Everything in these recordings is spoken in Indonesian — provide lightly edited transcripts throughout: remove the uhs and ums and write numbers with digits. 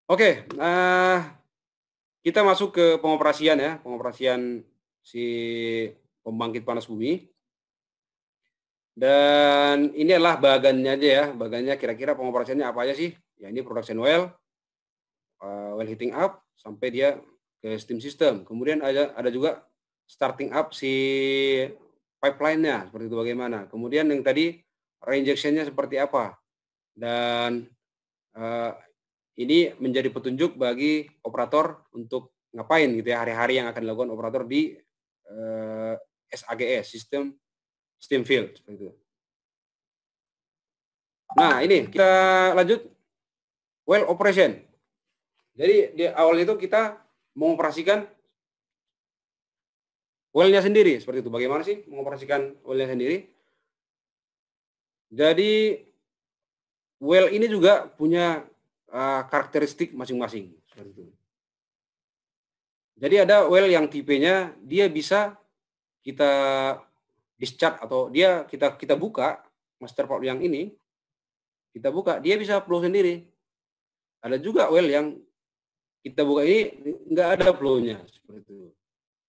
Oke, kita masuk ke pengoperasian ya, pengoperasian si pembangkit panas bumi. Dan ini adalah bagannya aja ya, bagannya kira-kira pengoperasiannya apa aja sih? Ya ini production well, well heating up, sampai dia ke steam system. Kemudian ada juga starting up si pipeline-nya, seperti itu bagaimana. Kemudian yang tadi reinjection-nya seperti apa. Dan eee, ini menjadi petunjuk bagi operator untuk ngapain gitu ya, hari-hari yang akan dilakukan operator di, SAGS, Sistem Steam Field, seperti itu. Nah ini kita lanjut, well operation. Jadi di awal itu kita mengoperasikan well-nya sendiri, seperti itu. Bagaimana sih mengoperasikan well-nya sendiri? Jadi well ini juga punya, karakteristik masing-masing, seperti itu. Jadi ada well yang tipenya dia bisa kita discharge atau kita buka master valve yang ini, kita buka, dia bisa flow sendiri. Ada juga well yang kita buka ini nggak ada flow-nya, seperti itu.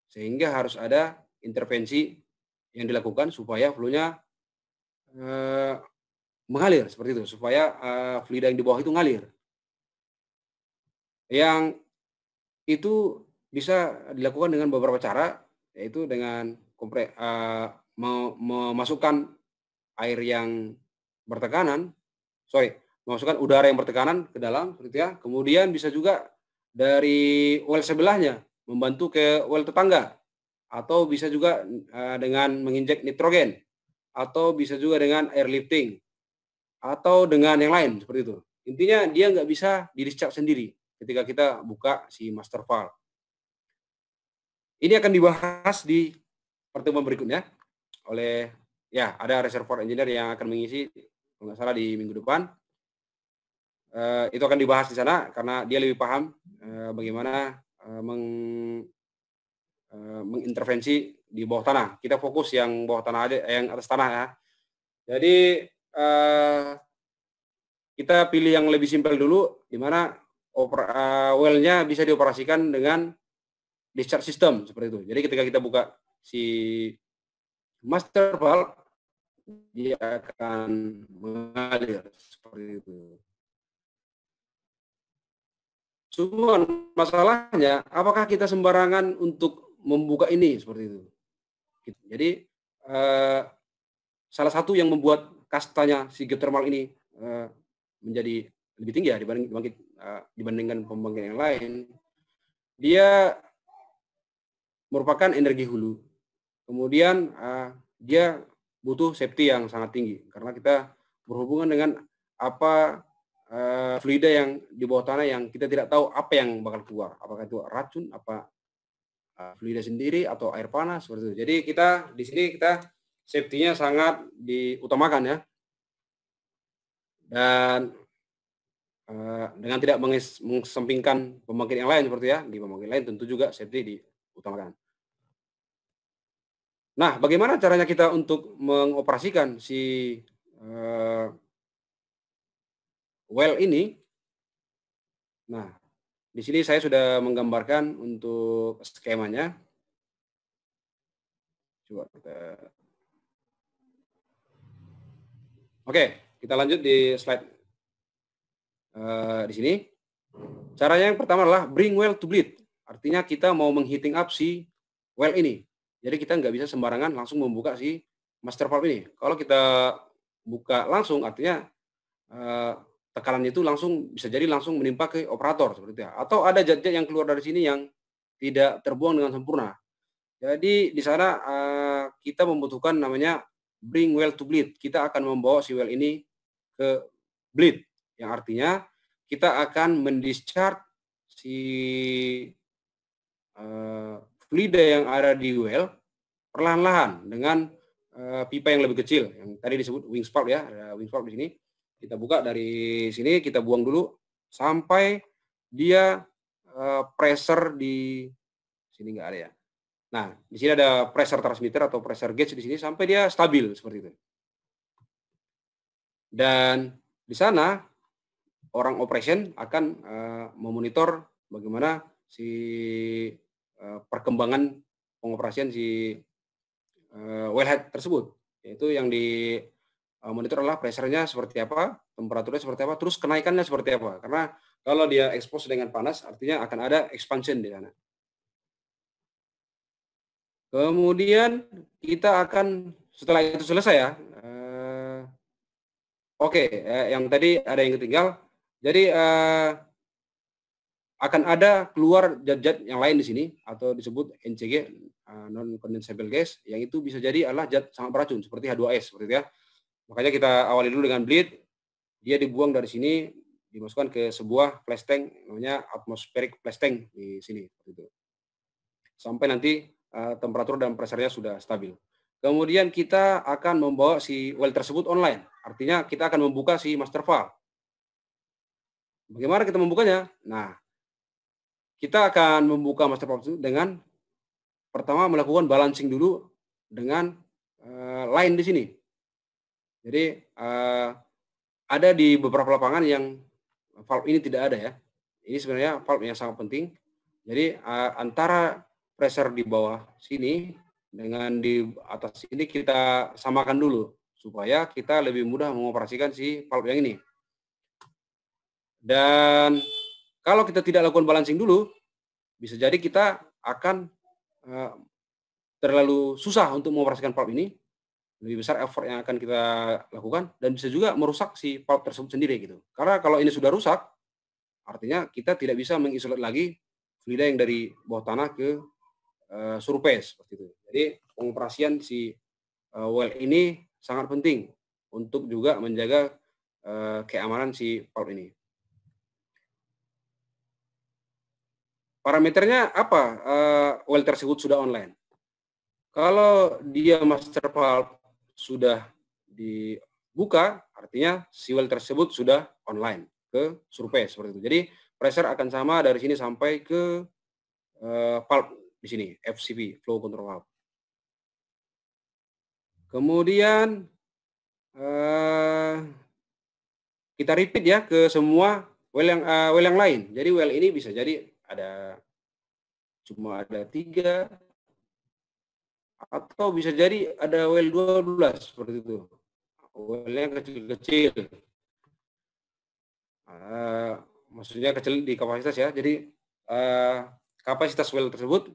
Sehingga harus ada intervensi yang dilakukan supaya flow-nya, eee, mengalir, seperti itu, supaya, fluida yang di bawah itu ngalir. Yang itu bisa dilakukan dengan beberapa cara, yaitu dengan memasukkan air yang bertekanan, memasukkan udara yang bertekanan ke dalam, seperti itu ya. Kemudian bisa juga dari well sebelahnya membantu ke well tetangga, atau bisa juga, dengan menginjek nitrogen, atau bisa juga dengan airlifting, atau dengan yang lain, seperti itu. Intinya dia nggak bisa di-discharge sendiri ketika kita buka si master valve. Ini akan dibahas di pertemuan berikutnya oleh ya ada reservoir engineer yang akan mengisi kalau nggak salah di minggu depan. Itu akan dibahas di sana karena dia lebih paham, bagaimana, mengintervensi di bawah tanah. Kita fokus yang bawah tanah aja yang atas tanah ya. Jadi, kita pilih yang lebih simpel dulu, di mana well-nya bisa dioperasikan dengan discharge system, seperti itu. Jadi ketika kita buka si master valve, dia akan mengalir, seperti itu. Cuman masalahnya, apakah kita sembarangan untuk membuka ini, seperti itu. Jadi, eee, salah satu yang membuat kastanya si geothermal ini, menjadi lebih tinggi ya dibandingkan pembangkit yang lain, dia merupakan energi hulu. Kemudian, dia butuh safety yang sangat tinggi, karena kita berhubungan dengan apa, fluida yang di bawah tanah yang kita tidak tahu apa yang bakal keluar, apakah itu racun, apa, fluida sendiri atau air panas, seperti itu. Jadi kita di sini safety-nya sangat diutamakan ya. Dan, dengan tidak mengesampingkan pembangkit yang lain seperti ya, di pembangkit lain tentu juga safety diutamakan. Nah, bagaimana caranya kita untuk mengoperasikan si, eee, well ini? Nah, di sini saya sudah menggambarkan untuk skemanya. Coba kita oke, kita lanjut di slide, di sini. Caranya yang pertama adalah bring well to bleed, artinya kita mau meng-heating up si well ini. Jadi kita nggak bisa sembarangan langsung membuka si master valve ini. Kalau kita buka langsung artinya, tekanan itu bisa jadi langsung menimpa ke operator seperti itu ya, atau ada zat-zat yang keluar dari sini yang tidak terbuang dengan sempurna. Jadi di sana, kita membutuhkan namanya bring well to bleed. Kita akan membawa si well ini ke bleed, yang artinya kita akan mendischarge si, fluida yang ada di well perlahan-lahan dengan, pipa yang lebih kecil, yang tadi disebut wing spout ya, ada wing spout di sini. Kita buka dari sini, kita buang dulu sampai dia, pressure di sini nggak ada ya. Nah, di sini ada pressure transmitter atau pressure gauge di sini sampai dia stabil seperti itu. Dan di sana orang operation akan memonitor bagaimana si perkembangan pengoperasian si wellhead tersebut. Yaitu yang di monitor adalah pressure-nya seperti apa, temperaturnya seperti apa, terus kenaikannya seperti apa. Karena kalau dia expose dengan panas, artinya akan ada expansion di sana. Kemudian kita akan, setelah itu selesai ya, oke, yang tadi ada yang ketinggal. Jadi akan ada keluar zat-zat yang lain di sini atau disebut NCG, non condensable gas, yang itu bisa jadi adalah zat sangat beracun seperti H2S seperti itu ya. Makanya kita awali dulu dengan bleed, dia dibuang dari sini, dimasukkan ke sebuah flash tank namanya atmospheric flash tank di sini seperti itu. Sampai nanti temperatur dan pressure-nya sudah stabil. Kemudian kita akan membawa si well tersebut online. Artinya kita akan membuka si master valve. Bagaimana kita membukanya? Nah, kita akan membuka master valve itu dengan pertama melakukan balancing dulu dengan line di sini. Jadi ada di beberapa lapangan yang valve ini tidak ada ya. Ini sebenarnya valve yang sangat penting. Jadi antara pressure di bawah sini dengan di atas ini kita samakan dulu supaya kita lebih mudah mengoperasikan si valve yang ini. Dan kalau kita tidak lakukan balancing dulu, bisa jadi kita akan terlalu susah untuk mengoperasikan valve ini, lebih besar effort yang akan kita lakukan, dan bisa juga merusak si valve tersebut sendiri gitu. Karena kalau ini sudah rusak, artinya kita tidak bisa mengisolat lagi fluida yang dari bawah tanah ke surface seperti itu. Jadi pengoperasian si well ini sangat penting untuk juga menjaga keamanan si valve ini. Parameternya apa well tersebut sudah online? Kalau dia master valve sudah dibuka, artinya si well tersebut sudah online ke surface seperti itu. Jadi pressure akan sama dari sini sampai ke valve di sini, FCV, flow control valve. Kemudian kita repeat ya ke semua well yang lain. Jadi well ini bisa jadi cuma ada 3 atau bisa jadi ada well 12 seperti itu. Well yang kecil-kecil. Maksudnya kecil di kapasitas ya. Jadi kapasitas well tersebut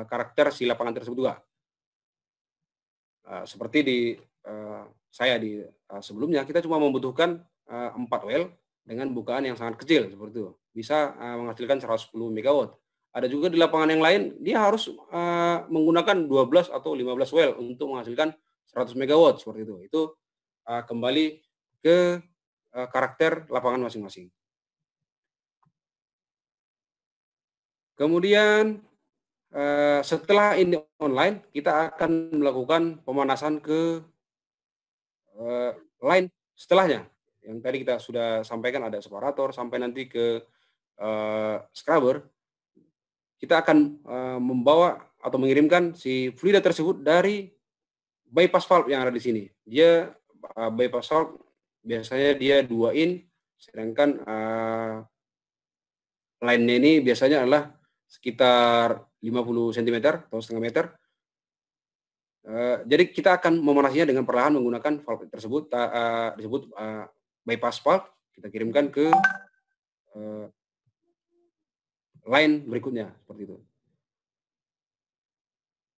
karakter si lapangan tersebut juga. Seperti di saya di sebelumnya, kita cuma membutuhkan 4 well dengan bukaan yang sangat kecil seperti itu. Bisa menghasilkan 110 MW. Ada juga di lapangan yang lain, dia harus menggunakan 12 atau 15 well untuk menghasilkan 100 MW seperti itu. Itu kembali ke karakter lapangan masing-masing. Kemudian setelah ini online, kita akan melakukan pemanasan ke line setelahnya. Yang tadi kita sudah sampaikan ada separator sampai nanti ke scrubber. Kita akan membawa atau mengirimkan si fluida tersebut dari bypass valve yang ada di sini. Dia bypass valve biasanya dia 2 in, sedangkan line-nya ini biasanya adalah sekitar 50 cm atau setengah meter. Jadi kita akan memanasinya dengan perlahan menggunakan valve tersebut, disebut bypass valve. Kita kirimkan ke line berikutnya seperti itu.